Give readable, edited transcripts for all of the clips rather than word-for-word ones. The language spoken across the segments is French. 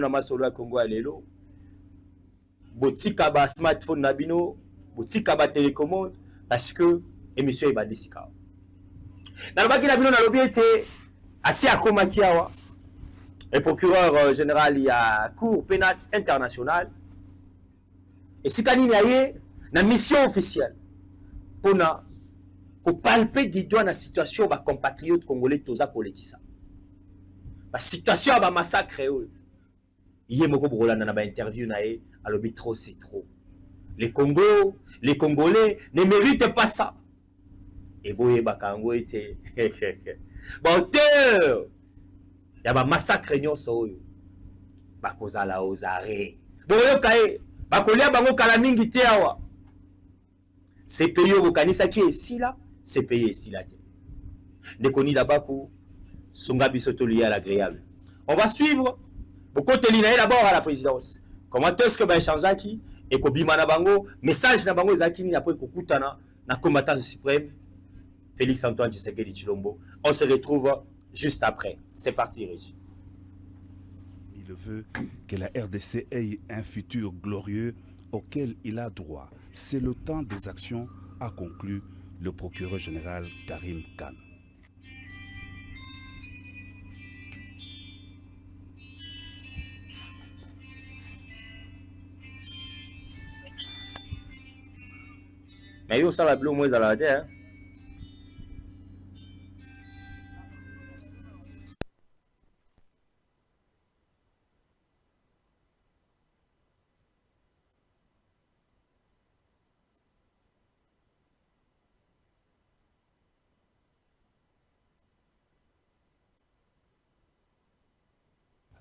na masolo ya Congo ya lelo botika ba smartphone na bino botika ba télécommande parce que émission ebandisi kawa nalobaki na bino nalobi ete asi akomaki awa le procureur général ya cour pénale internationale esika nini aye na mission officielle mpona kopalpe du doigt na situation ba compatriotes congolais toza kolekisa ba situation ya ba massacre oyo Yé moko bokolanda na ba interview na ye alobi trop c'est trop. Les Congolais ne méritent pas ça. Et boye bakango ete ba auteur ya ba massacre nyonso oyo bakozala aux arrêts. Boyo kae bakolia bango kala mingi te awa. C'est payé au kanisa ki esila, c'est payé esila te. Ndekoni dabaku songa biso to lié à l'agréable. On va suivre. Côté l'inaïe d'abord à la présidence. Comment est-ce que va échanger qui et Kobima Nabango, message Nabango Zakini après Kokutana, na combattant suprême, Félix Antoine Tshisekedi Tshilombo. On se retrouve juste après. C'est parti, Régie. Il veut que la RDC ait un futur glorieux auquel il a droit. C'est le temps des actions, a conclu le procureur général Karim Khan. Mais yo ça va bleu moins à la terre.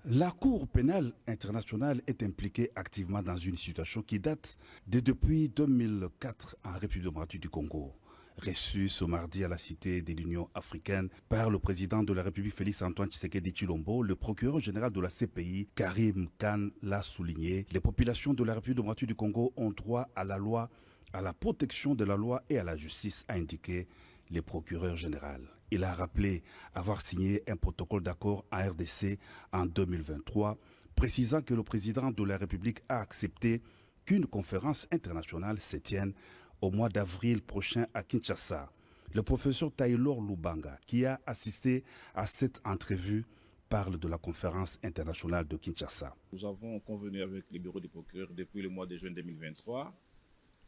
La Cour pénale internationale est impliquée activement dans une situation qui date de depuis 2004 en République démocratique du Congo. Reçu ce mardi à la Cité de l'Union africaine par le président de la République Félix Antoine Tshisekedi Tshilombo, le procureur général de la CPI, Karim Khan, l'a souligné. Les populations de la République démocratique du Congo ont droit à la loi, à la protection de la loi et à la justice, a indiqué le procureur général. Il a rappelé avoir signé un protocole d'accord en RDC en 2023, précisant que le président de la République a accepté qu'une conférence internationale se tienne au mois d'avril prochain à Kinshasa. Le professeur Taylor Lubanga, qui a assisté à cette entrevue, parle de la conférence internationale de Kinshasa. Nous avons convenu avec le bureau du procureur depuis le mois de juin 2023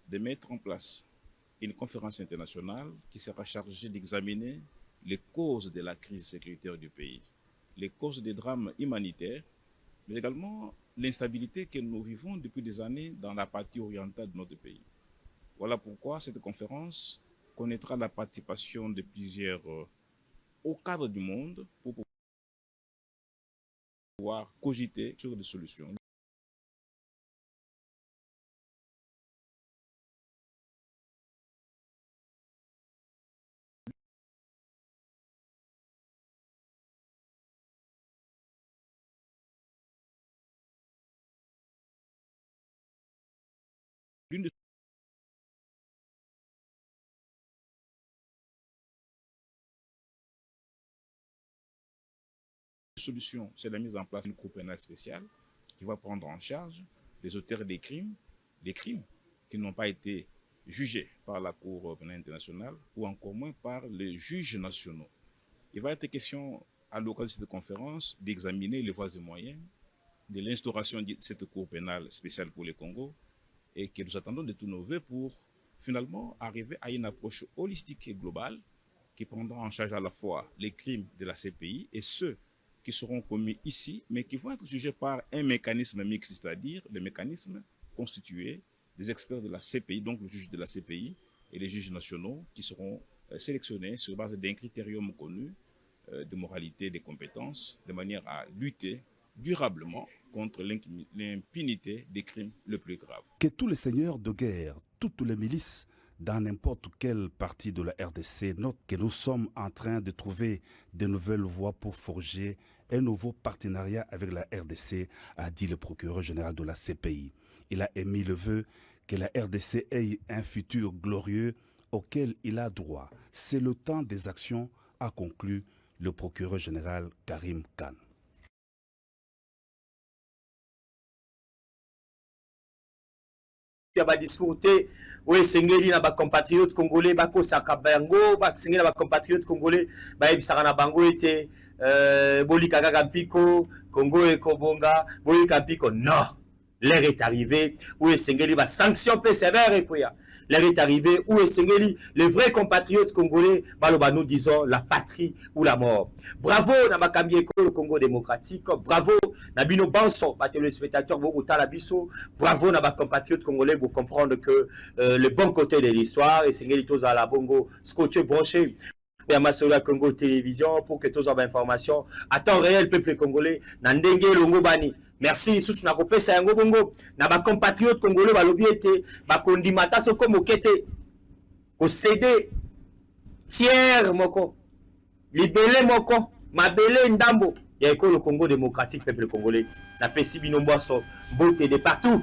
de mettre en place une conférence internationale qui sera chargée d'examiner les causes de la crise sécuritaire du pays, les causes des drames humanitaires, mais également l'instabilité que nous vivons depuis des années dans la partie orientale de notre pays. Voilà pourquoi cette conférence connaîtra la participation de plusieurs hauts cadres du monde pour pouvoir cogiter sur des solutions. L'une des solutions, c'est la mise en place d'une cour pénale spéciale qui va prendre en charge les auteurs des crimes qui n'ont pas été jugés par la Cour pénale internationale ou encore moins par les juges nationaux. Il va être question à l'occasion de cette conférence d'examiner les voies et moyens de l'instauration de cette Cour pénale spéciale pour le Congo et que nous attendons de tous nos vœux pour finalement arriver à une approche holistique et globale qui prendra en charge à la fois les crimes de la CPI et ceux qui seront commis ici, mais qui vont être jugés par un mécanisme mixte, c'est-à-dire le mécanisme constitué des experts de la CPI, donc le juge de la CPI et les juges nationaux qui seront sélectionnés sur base d'un critérium connu de moralité et de compétences, de manière à lutter durablement contre l'impunité des crimes les plus graves. Que tous les seigneurs de guerre, toutes les milices, dans n'importe quelle partie de la RDC, notent que nous sommes en train de trouver de nouvelles voies pour forger un nouveau partenariat avec la RDC, a dit le procureur général de la CPI. Il a émis le vœu que la RDC ait un futur glorieux auquel il a droit. C'est le temps des actions, a conclu le procureur général Karim Khan. ya ba discours te oyo esengeli na ba compatriotes congolais bakosaka bango basengeli na ba compatriotes congolais bayebisaka na bango ete bolika kaka mpiko Congo ekobonga bolika mpiko non. L'heure est arrivée où Esengeli va sanction peu sévère et quoi. L'heure est arrivée où Esengeli, les vrais compatriotes congolais, baloba nous disons la patrie ou la mort. Bravo Namakambi Eko le Congo démocratique. Bravo Nabino Banso, les téléspectateurs Bogota Labiso. Bravo Naba compatriotes congolais pour comprendre que le bon côté de l'histoire Esengeli Toza la Bongo scotché branché. Yamasola Congo Télévision pour que tous aient information à temps réel peuple congolais Nandenge Longo Bani. Merci sous na kopesa yango bongo na ba compatriotes congolais balobi ete ba kondimata soko mokete ko céder tiers moko libélé moko mabele ndambo ya ekolo Congo démocratique peuple congolais na pesi bino mboso mbote de partout